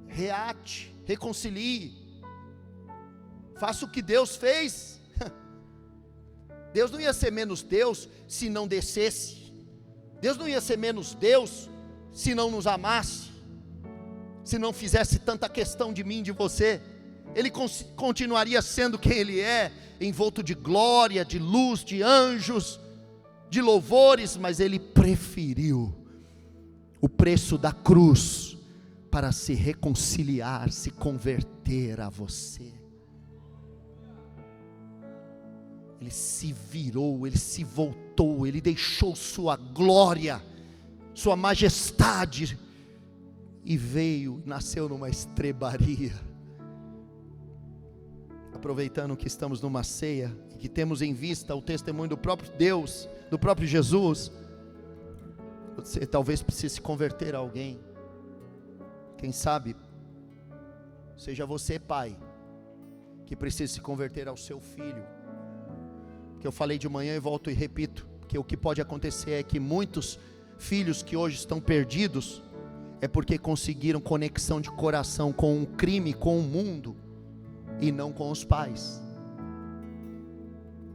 reate, reconcilie, faça o que Deus fez. Deus não ia ser menos Deus se não descesse. Deus não ia ser menos Deus se não nos amasse, se não fizesse tanta questão de mim, de você. Ele continuaria sendo quem Ele é, envolto de glória, de luz, de anjos, de louvores, mas Ele preferiu o preço da cruz para se reconciliar, se converter a você. Ele se virou, Ele se voltou, Ele deixou sua glória, sua majestade, e veio, nasceu numa estrebaria. Aproveitando que estamos numa ceia, e que temos em vista o testemunho do próprio Deus, do próprio Jesus, você talvez precise se converter a alguém. Quem sabe, seja você, pai, que precisa se converter ao seu filho. Que eu falei de manhã e volto e repito, que o que pode acontecer é que muitos filhos que hoje estão perdidos, é porque conseguiram conexão de coração com o crime, com o mundo, e não com os pais.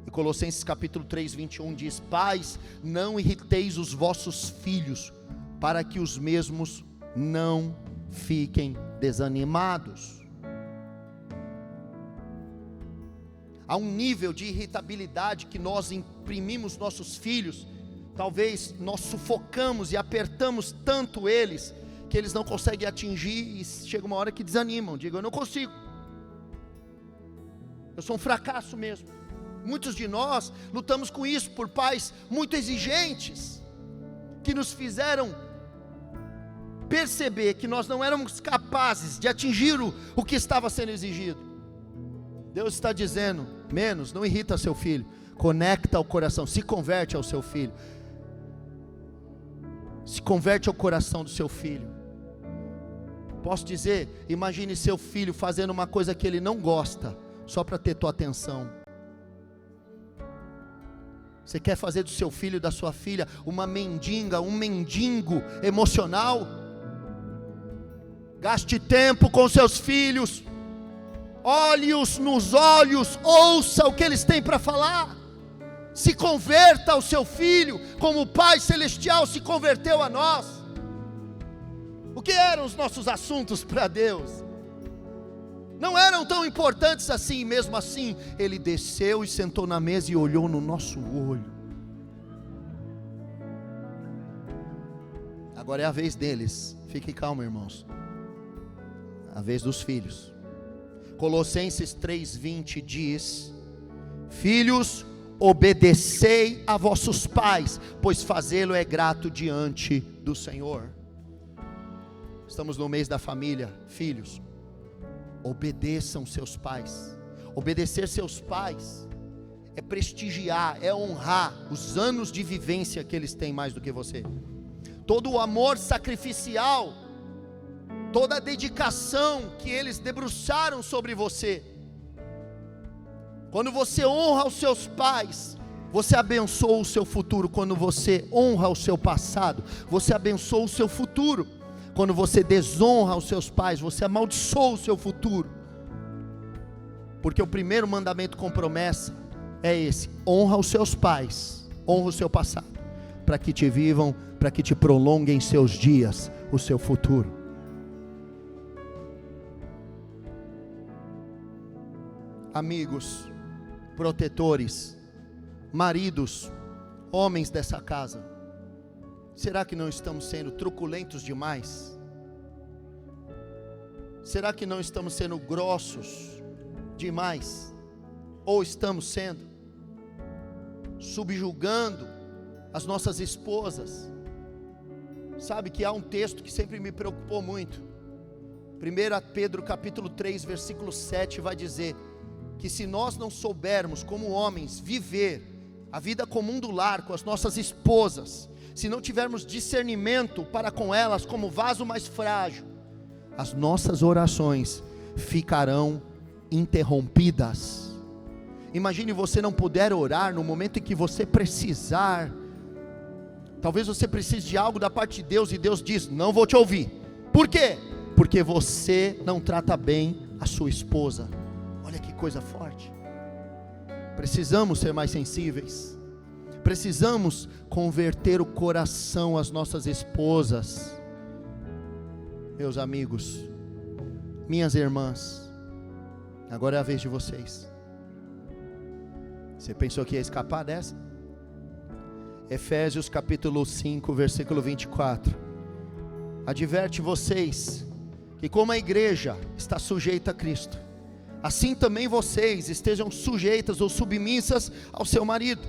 E Colossenses capítulo 3, 21 diz: pais, não irriteis os vossos filhos, para que os mesmos não fiquem desanimados. Há um nível de irritabilidade que nós imprimimos nossos filhos. Talvez nós sufocamos e apertamos tanto eles, que eles não conseguem atingir, e chega uma hora que desanimam, digam: eu não consigo, eu sou um fracasso mesmo. Muitos de nós lutamos com isso, por pais muito exigentes, que nos fizeram perceber que nós não éramos capazes de atingir o que estava sendo exigido. Deus está dizendo: menos, não irrita seu filho, conecta o coração, se converte ao seu filho, se converte ao coração do seu filho. Posso dizer, imagine seu filho fazendo uma coisa que ele não gosta, só para ter tua atenção. Você quer fazer do seu filho, da sua filha, uma mendiga, um mendigo emocional? Gaste tempo com seus filhos, olhe-os nos olhos, ouça o que eles têm para falar, se converta ao seu filho, como o Pai Celestial se converteu a nós. O que eram os nossos assuntos para Deus? Não eram tão importantes assim, e mesmo assim, Ele desceu e sentou na mesa e olhou no nosso olho. Agora é a vez deles, fique calmo, irmãos, a vez dos filhos. Colossenses 3:20 diz: filhos, obedecei a vossos pais, pois fazê-lo é grato diante do Senhor. Estamos no mês da família. Filhos, obedeçam seus pais. Obedecer seus pais é prestigiar, é honrar os anos de vivência que eles têm mais do que você. Todo o amor sacrificial, toda a dedicação que eles debruçaram sobre você. Quando você honra os seus pais, você abençoa o seu futuro. Quando você honra o seu passado, você abençoa o seu futuro. Quando você desonra os seus pais, você amaldiçoa o seu futuro. Porque o primeiro mandamento com promessa é esse: honra os seus pais, honra o seu passado. para que te vivam, para que te prolonguem seus dias, o seu futuro. Amigos, protetores, maridos, homens dessa casa, será que não estamos sendo truculentos demais? Será que não estamos sendo grossos demais? Ou estamos sendo subjugando as nossas esposas? Sabe que há um texto que sempre me preocupou muito. 1 Pedro capítulo 3 versículo 7 vai dizer que se nós não soubermos como homens viver a vida comum do lar com as nossas esposas, se não tivermos discernimento para com elas como vaso mais frágil, as nossas orações ficarão interrompidas. Imagine você não puder orar no momento em que você precisar. Talvez você precise de algo da parte de Deus e Deus diz: não vou te ouvir. Por quê? Porque você não trata bem a sua esposa. Olha que coisa forte. Precisamos ser mais sensíveis. Precisamos converter o coração às nossas esposas. Meus amigos, minhas irmãs, agora é a vez de vocês. Você pensou que ia escapar dessa? Efésios capítulo 5, versículo 24. Adverte vocês que como a igreja está sujeita a Cristo, assim também vocês estejam sujeitas ou submissas ao seu marido.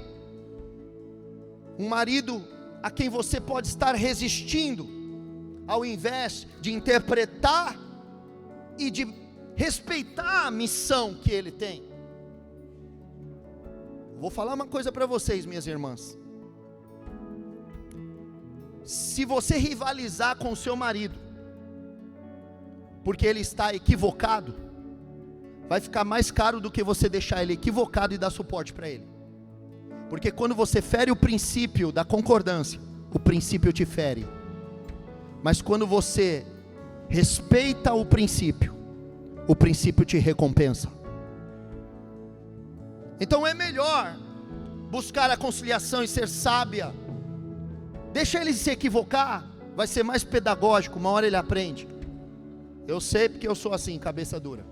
Um marido a quem você pode estar resistindo, ao invés de interpretar e de respeitar a missão que ele tem. Vou falar uma coisa para vocês, minhas irmãs. Se você rivalizar com o seu marido, porque ele está equivocado, vai ficar mais caro do que você deixar ele equivocado e dar suporte para ele. Porque quando você fere o princípio da concordância, o princípio te fere. Mas quando você respeita o princípio te recompensa. Então é melhor buscar a conciliação e ser sábia. Deixa ele se equivocar, vai ser mais pedagógico, uma hora ele aprende. Eu sei porque eu sou assim, cabeça dura.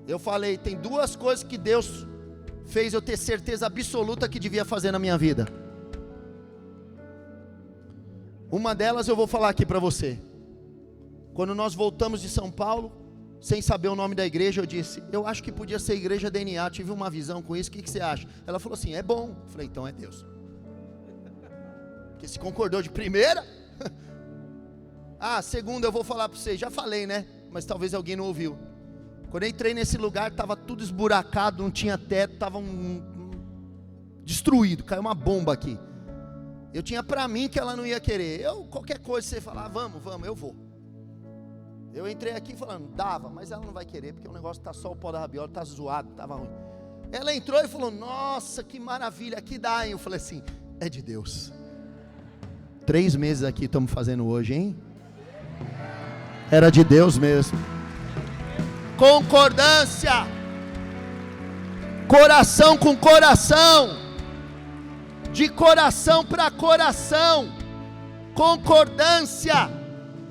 Eu falei, tem duas coisas que Deus fez eu ter certeza absoluta que devia fazer na minha vida. Uma delas eu vou falar aqui para você. Quando nós voltamos de São Paulo, sem saber o nome da igreja, eu disse: eu acho que podia ser igreja DNA, tive uma visão com isso, o que você acha? Ela falou assim: é bom. Eu falei: então é Deus. Porque se concordou de primeira. Segunda eu vou falar para vocês, já falei, né? Mas talvez alguém não ouviu. Quando eu entrei nesse lugar, estava tudo esburacado, não tinha teto, estava destruído, caiu uma bomba aqui. Eu tinha para mim que ela não ia querer. Qualquer coisa você falar, vamos, eu vou. Eu entrei aqui falando, dava, mas ela não vai querer, porque o negócio está só o pó da rabiola, está zoado, estava ruim. Ela entrou e falou, nossa, que maravilha, aqui dá, hein? Eu falei assim, é de Deus. 3 meses aqui estamos fazendo hoje, hein? Era de Deus mesmo. Concordância, coração com coração, de coração para coração, concordância.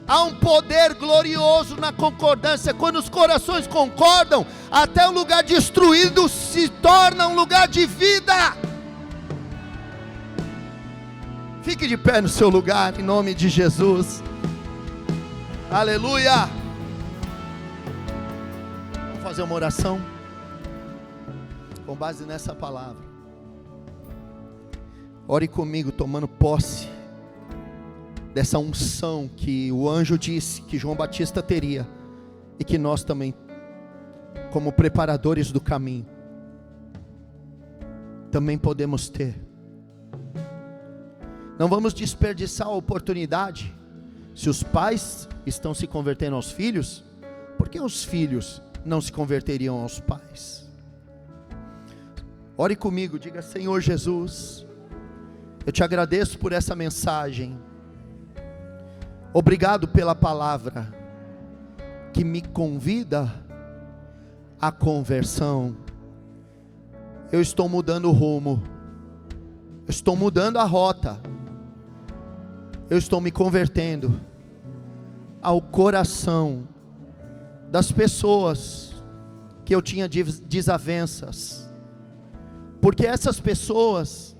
Há um poder glorioso na concordância. Quando os corações concordam, até o lugar destruído se torna um lugar de vida. Fique de pé no seu lugar, em nome de Jesus. Aleluia. Vamos fazer uma oração com base nessa palavra. Ore comigo, tomando posse dessa unção que o anjo disse que João Batista teria, e que nós também, como preparadores do caminho, também podemos ter. Não vamos desperdiçar a oportunidade. Se os pais estão se convertendo aos filhos, por que os filhos não se converteriam aos pais? Ore comigo, diga: Senhor Jesus, eu te agradeço por essa mensagem. Obrigado pela palavra que me convida à conversão. Eu estou mudando o rumo. Eu estou mudando a rota. Eu estou me convertendo ao coração das pessoas que eu tinha desavenças, porque essas pessoas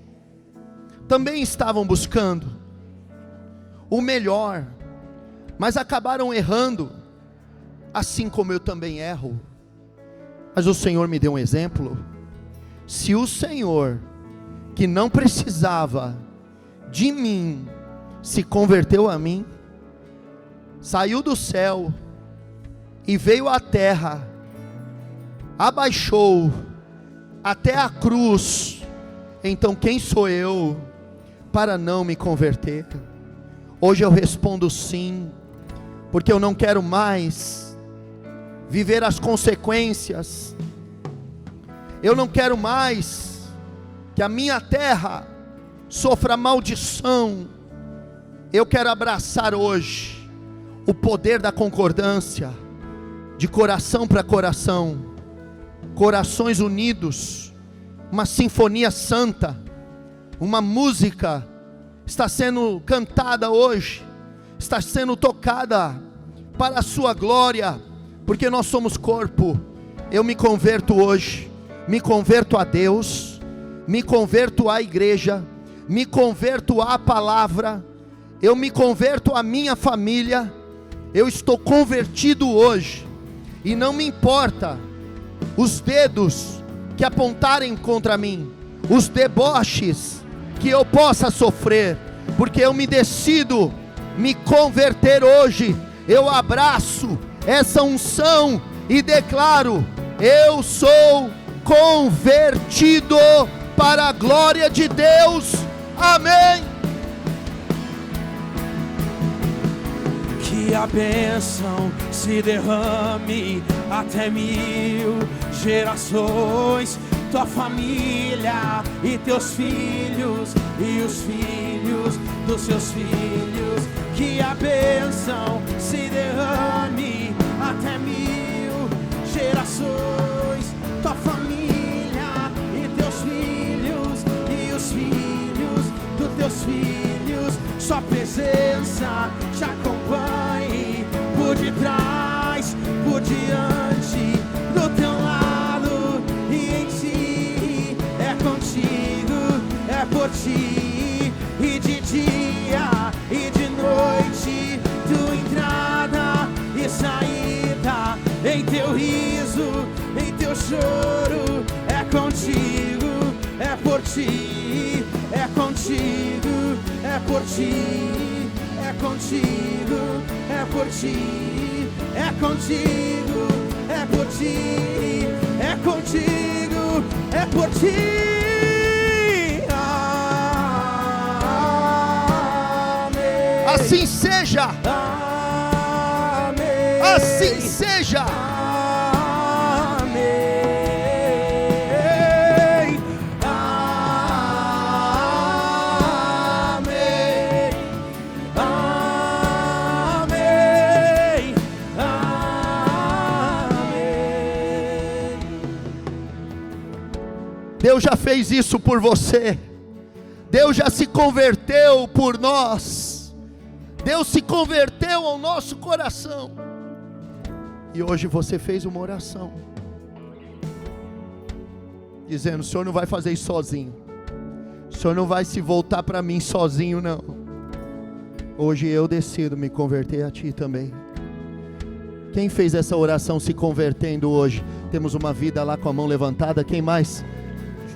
também estavam buscando o melhor, mas acabaram errando, assim como eu também erro. Mas o Senhor me deu um exemplo. Se o Senhor, que não precisava de mim, se converteu a mim, saiu do céu e veio à terra, abaixou até a cruz, então quem sou eu para não me converter? Hoje eu respondo sim, porque eu não quero mais viver as consequências. Eu não quero mais que a minha terra sofra maldição. Eu quero abraçar hoje o poder da concordância, de coração para coração, corações unidos, uma sinfonia santa, uma música está sendo cantada hoje, está sendo tocada para a sua glória, porque nós somos corpo. Eu me converto hoje, me converto a Deus, me converto à igreja, me converto à palavra, eu me converto à minha família. Eu estou convertido hoje, e não me importa os dedos que apontarem contra mim, os deboches que eu possa sofrer, porque eu me decido me converter hoje. Eu abraço essa unção e declaro: eu sou convertido para a glória de Deus. Amém. Que a bênção se derrame até 1000 gerações, tua família e teus filhos e os filhos dos seus filhos. Que a bênção se derrame até 1000 gerações, tua família e teus filhos e os filhos dos teus filhos. Sua presença te acompanhe por detrás, por diante, do teu lado e em ti. É contigo, é por ti, e de dia e de noite, tua entrada e saída, em teu riso, em teu choro. É contigo, é por ti, é contigo, é por ti, é contigo, é por ti, é contigo, é por ti, é contigo, é por ti. Amém. Assim seja. Amém. Assim seja. Deus já fez isso por você. Deus já se converteu por nós. Deus se converteu ao nosso coração. E hoje você fez uma oração, dizendo: o Senhor não vai fazer isso sozinho. O Senhor não vai se voltar para mim sozinho, não. Hoje eu decido me converter a Ti também. Quem fez essa oração se convertendo hoje? Temos uma vida lá com a mão levantada. Quem mais?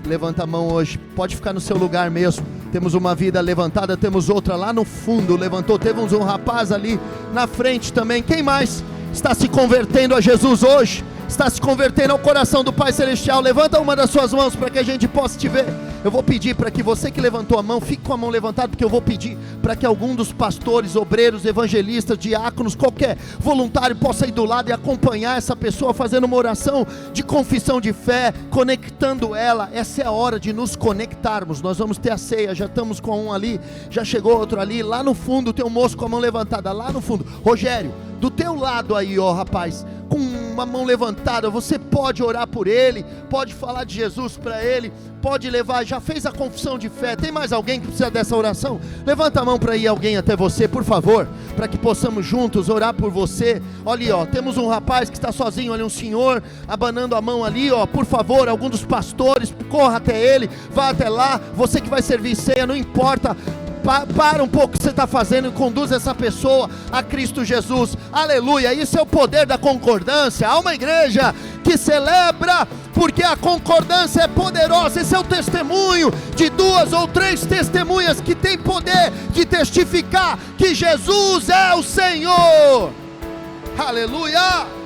Levanta a mão hoje, pode ficar no seu lugar mesmo. Temos uma vida levantada, temos outra lá no fundo, levantou. Temos um rapaz ali na frente também. Quem mais está se convertendo a Jesus hoje? Está se convertendo ao coração do Pai Celestial? Levanta uma das suas mãos para que a gente possa te ver. Eu vou pedir para que você que levantou a mão, fique com a mão levantada, porque eu vou pedir para que algum dos pastores, obreiros, evangelistas, diáconos, qualquer voluntário possa ir do lado e acompanhar essa pessoa, fazendo uma oração de confissão de fé, conectando ela. Essa é a hora de nos conectarmos. Nós vamos ter a ceia, já estamos com um ali, já chegou outro ali, lá no fundo tem um moço com a mão levantada, lá no fundo. Rogério, do teu lado aí, ó rapaz, com uma mão levantada, você pode orar por ele, pode falar de Jesus para ele, pode levar, já fez a confissão de fé. Tem mais alguém que precisa dessa oração? Levanta a mão para ir alguém até você, por favor, para que possamos juntos orar por você. Olha aí, ó, temos um rapaz que está sozinho, olha, um senhor abanando a mão ali, ó, por favor, algum dos pastores, corra até ele, vá até lá. Você que vai servir ceia, não importa, para um pouco o que você está fazendo e conduz essa pessoa a Cristo Jesus. Aleluia, isso é o poder da concordância. Há uma igreja que celebra, porque a concordância é poderosa. Esse é o testemunho de 2 ou 3 testemunhas que tem poder de testificar que Jesus é o Senhor. Aleluia.